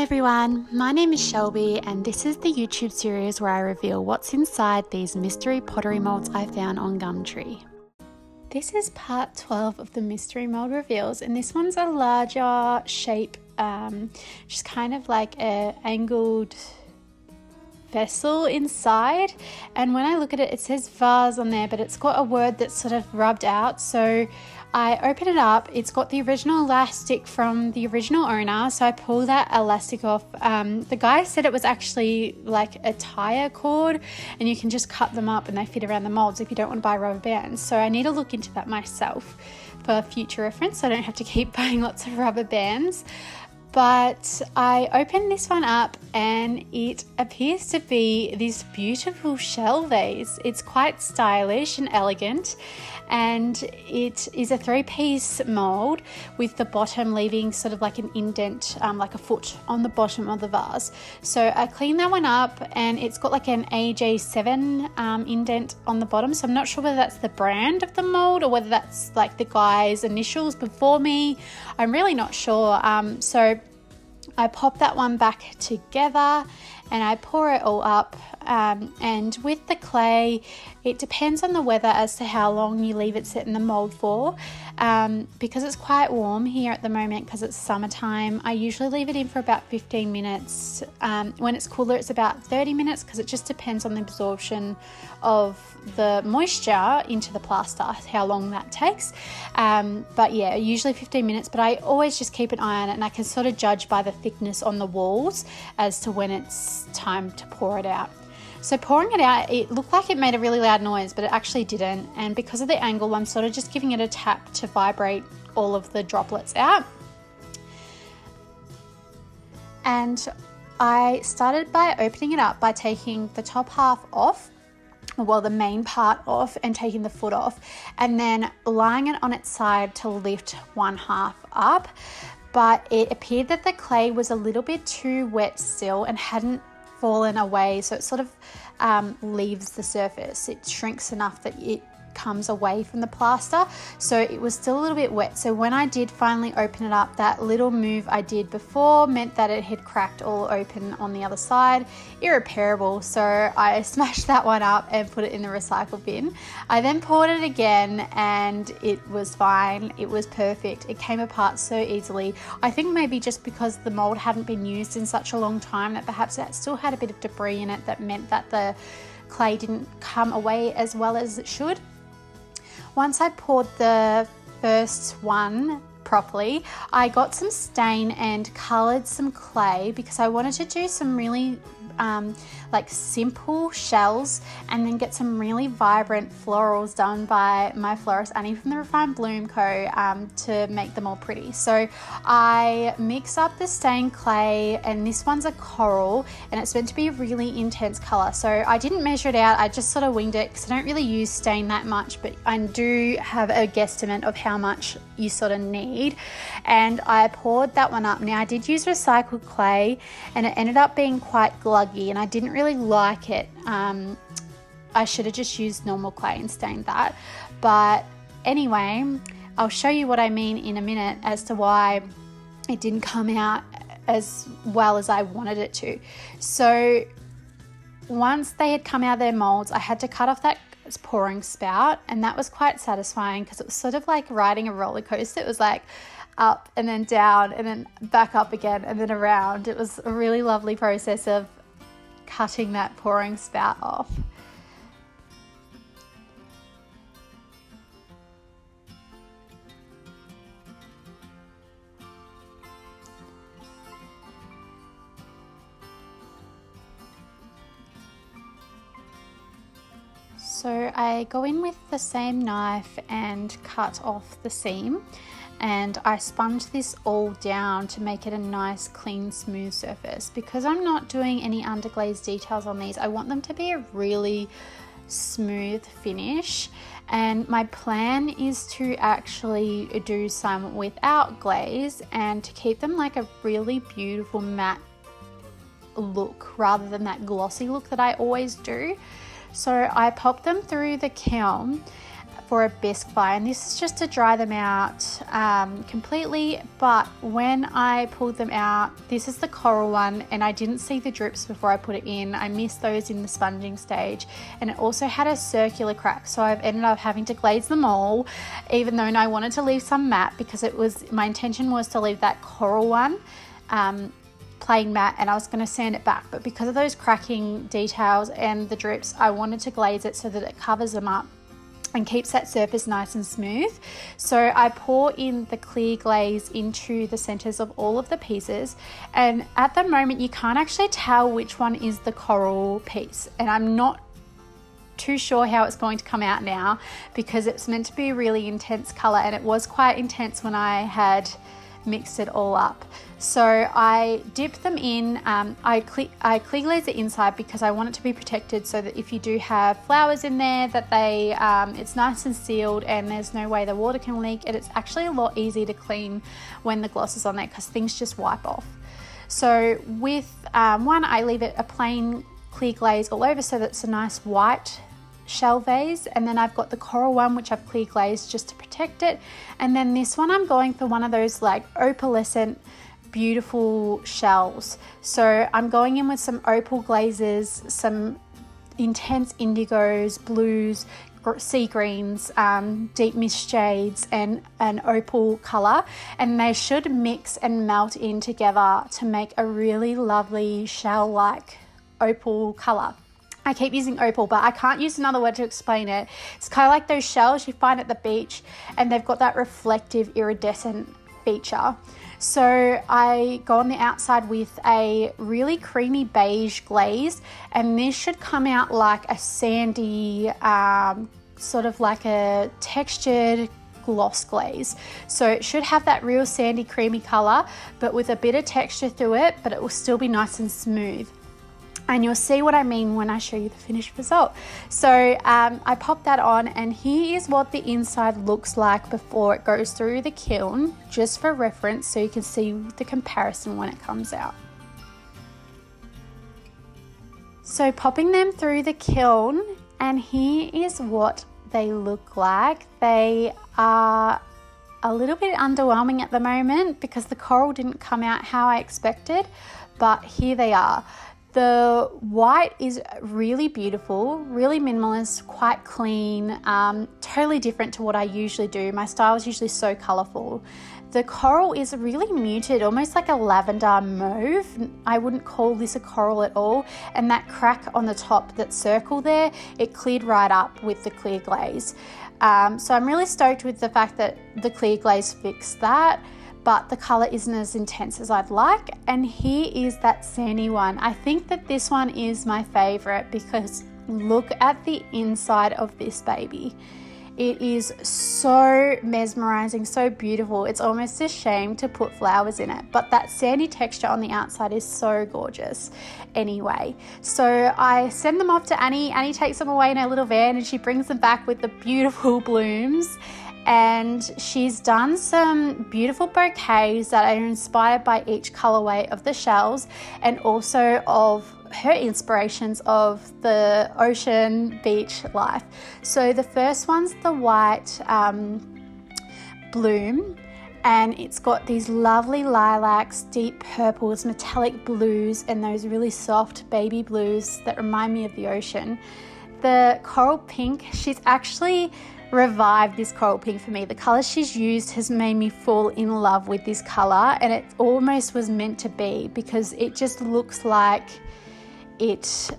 everyone, my name is Shelby and this is the YouTube series where I reveal what's inside these mystery pottery molds I found on Gumtree. This is part 12 of the mystery mold reveals, and this one's a larger shape, just kind of like a angled vessel inside, and when I look at it, it says vase on there, but it's got a word that's sort of rubbed out. So I open it up, it's got the original elastic from the original owner, so I pull that elastic off. The guy said it was actually like a tire cord, and you can just cut them up and they fit around the molds if you don't want to buy rubber bands. So I need to look into that myself for future reference, so I don't have to keep buying lots of rubber bands. But I opened this one up and it appears to be this beautiful shell vase. It's quite stylish and elegant, and it is a 3-piece mold with the bottom leaving sort of like an indent, like a foot on the bottom of the vase. So I cleaned that one up and it's got like an AJ7 indent on the bottom. So I'm not sure whether that's the brand of the mold or whether that's like the guy's initials before me. I'm really not sure. So I pop that one back together and I pour it all up, and with the clay, it depends on the weather as to how long you leave it set in the mold for. Because it's quite warm here at the moment because it's summertime, I usually leave it in for about 15 minutes. When it's cooler, it's about 30 minutes because it just depends on the absorption of the moisture into the plaster, how long that takes. But yeah, usually 15 minutes, but I always just keep an eye on it, and I can sort of judge by the thickness on the walls as to when it's time to pour it out. So pouring it out, it looked like it made a really loud noise, but it actually didn't. And because of the angle, I'm sort of just giving it a tap to vibrate all of the droplets out. And I started by opening it up by taking the top half off, well, the main part off, and taking the foot off, and then lying it on its side to lift one half up. But it appeared that the clay was a little bit too wet still and hadn't fallen away, so it sort of leaves the surface. It shrinks enough that it comes away from the plaster, so it was still a little bit wet. So when I did finally open it up, that little move I did before meant that it had cracked all open on the other side. Irreparable. So I smashed that one up and put it in the recycle bin. I then poured it again and it was fine. It was perfect. It came apart so easily. I think maybe just because the mold hadn't been used in such a long time, that perhaps it still had a bit of debris in it that meant that the clay didn't come away as well as it should. Once I poured the first one properly, I got some stain and coloured some clay because I wanted to do some really like simple shells and then get some really vibrant florals done by my florist Annie from the Refined Bloom Co. To make them all pretty. So I mix up the stained clay, and this one's a coral and it's meant to be a really intense colour. So I didn't measure it out, I just sort of winged it because I don't really use stain that much, but I do have a guesstimate of how much you sort of need. And I poured that one up. Now I did use recycled clay and it ended up being quite gluggy and I didn't really like it. I should have just used normal clay and stained that. But anyway, I'll show you what I mean in a minute as to why it didn't come out as well as I wanted it to. So once they had come out of their molds, I had to cut off that pouring spout, and that was quite satisfying because it was sort of like riding a roller coaster. It was like up and then down and then back up again and then around. It was a really lovely process of cutting that pouring spout off. So I go in with the same knife and cut off the seam, and I sponged this all down to make it a nice, clean, smooth surface. Because I'm not doing any underglaze details on these, I want them to be a really smooth finish, and my plan is to actually do some without glaze and to keep them like a really beautiful matte look rather than that glossy look that I always do. So I popped them through the kiln, for a bisque fire, and this is just to dry them out completely. But when I pulled them out, this is the coral one, and I didn't see the drips before I put it in. I missed those in the sponging stage, and it also had a circular crack, so I've ended up having to glaze them all, even though I wanted to leave some matte, because my intention was to leave that coral one plain matte, and I was going to sand it back, but because of those cracking details and the drips, I wanted to glaze it so that it covers them up and keeps that surface nice and smooth. So I pour in the clear glaze into the centers of all of the pieces, and at the moment you can't actually tell which one is the coral piece, and I'm not too sure how it's going to come out now, because it's meant to be a really intense color, and it was quite intense when I had mixed it all up. So I dip them in, I clear glaze the inside because I want it to be protected, so that if you do have flowers in there, that it's nice and sealed and there's no way the water can leak, and it's actually a lot easier to clean when the gloss is on there because things just wipe off. So with one, I leave it a plain clear glaze all over so that it's a nice white shell vase, and then I've got the coral one which I've clear glazed just to protect it, and then this one I'm going for one of those like opalescent beautiful shells. So I'm going in with some opal glazes, some intense indigos, blues, sea greens, deep mist shades, and an opal color, and they should mix and melt in together to make a really lovely shell like opal color. I keep using opal, but I can't use another word to explain it. It's kind of like those shells you find at the beach, and they've got that reflective iridescent feature. So I go on the outside with a really creamy beige glaze, and this should come out like a sandy, sort of like a textured gloss glaze. So it should have that real sandy creamy color, but with a bit of texture through it, but it will still be nice and smooth. And you'll see what I mean when I show you the finished result. So I pop that on, and here is what the inside looks like before it goes through the kiln, just for reference, so you can see the comparison when it comes out. So popping them through the kiln, and here is what they look like. They are a little bit underwhelming at the moment because the coral didn't come out how I expected, but here they are. The white is really beautiful, really minimalist, quite clean, totally different to what I usually do. My style is usually so colourful. The coral is really muted, almost like a lavender mauve. I wouldn't call this a coral at all. And that crack on the top, that circle there, it cleared right up with the clear glaze. So I'm really stoked with the fact that the clear glaze fixed that, but the colour isn't as intense as I'd like. And here is that sandy one. I think that this one is my favourite because look at the inside of this baby. It is so mesmerising, so beautiful. It's almost a shame to put flowers in it, but that sandy texture on the outside is so gorgeous. Anyway, so I send them off to Annie. Annie takes them away in her little van and she brings them back with the beautiful blooms. And she's done some beautiful bouquets that are inspired by each colorway of the shells and also of her inspirations of the ocean beach life. So the first one's the white bloom, and it's got these lovely lilacs, deep purples, metallic blues, and those really soft baby blues that remind me of the ocean. The coral pink, she's actually revived this coral pink for me. The color she's used has made me fall in love with this color, and it almost was meant to be because it just looks like it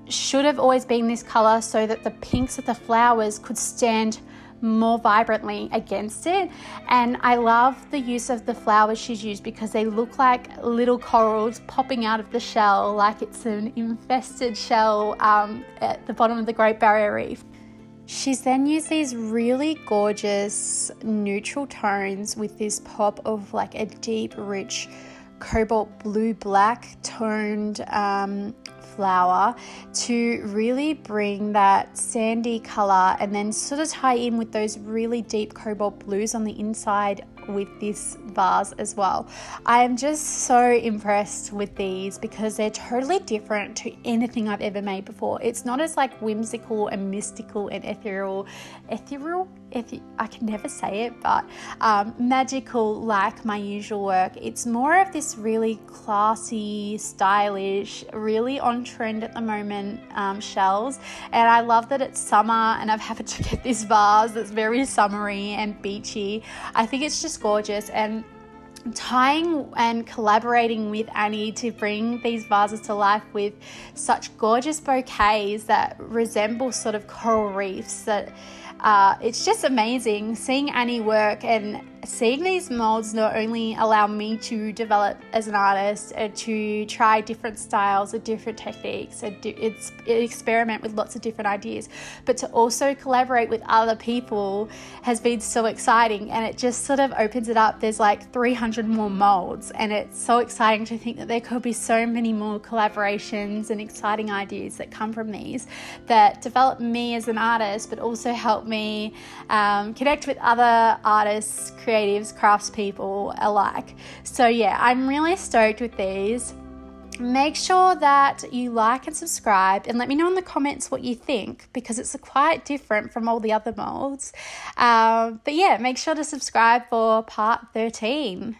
should have always been this color so that the pinks of the flowers could stand more vibrantly against it. And I love the use of the flowers she's used because they look like little corals popping out of the shell, like it's an infested shell at the bottom of the Great Barrier Reef. She's then used these really gorgeous neutral tones with this pop of like a deep, rich cobalt blue black toned flower to really bring that sandy color and then sort of tie in with those really deep cobalt blues on the inside with this vase as well. I am just so impressed with these because they're totally different to anything I've ever made before. It's not as like whimsical and mystical and ethereal, I can never say it, but magical like my usual work. It's more of this really classy, stylish, really on trend at the moment shells, and I love that it's summer and I've happened to get this vase that's very summery and beachy. I think it's just gorgeous, and tying and collaborating with Annie to bring these vases to life with such gorgeous bouquets that resemble sort of coral reefs, that it's just amazing seeing Annie work, and seeing these molds not only allow me to develop as an artist and to try different styles and different techniques and experiment with lots of different ideas, but to also collaborate with other people has been so exciting, and it just sort of opens it up. There's like 300 more molds, and it's so exciting to think that there could be so many more collaborations and exciting ideas that come from these that develop me as an artist, but also help me connect with other artists, creatives, craftspeople alike. So yeah, I'm really stoked with these. Make sure that you like and subscribe, and let me know in the comments what you think, because it's quite different from all the other molds. But yeah, make sure to subscribe for part 13.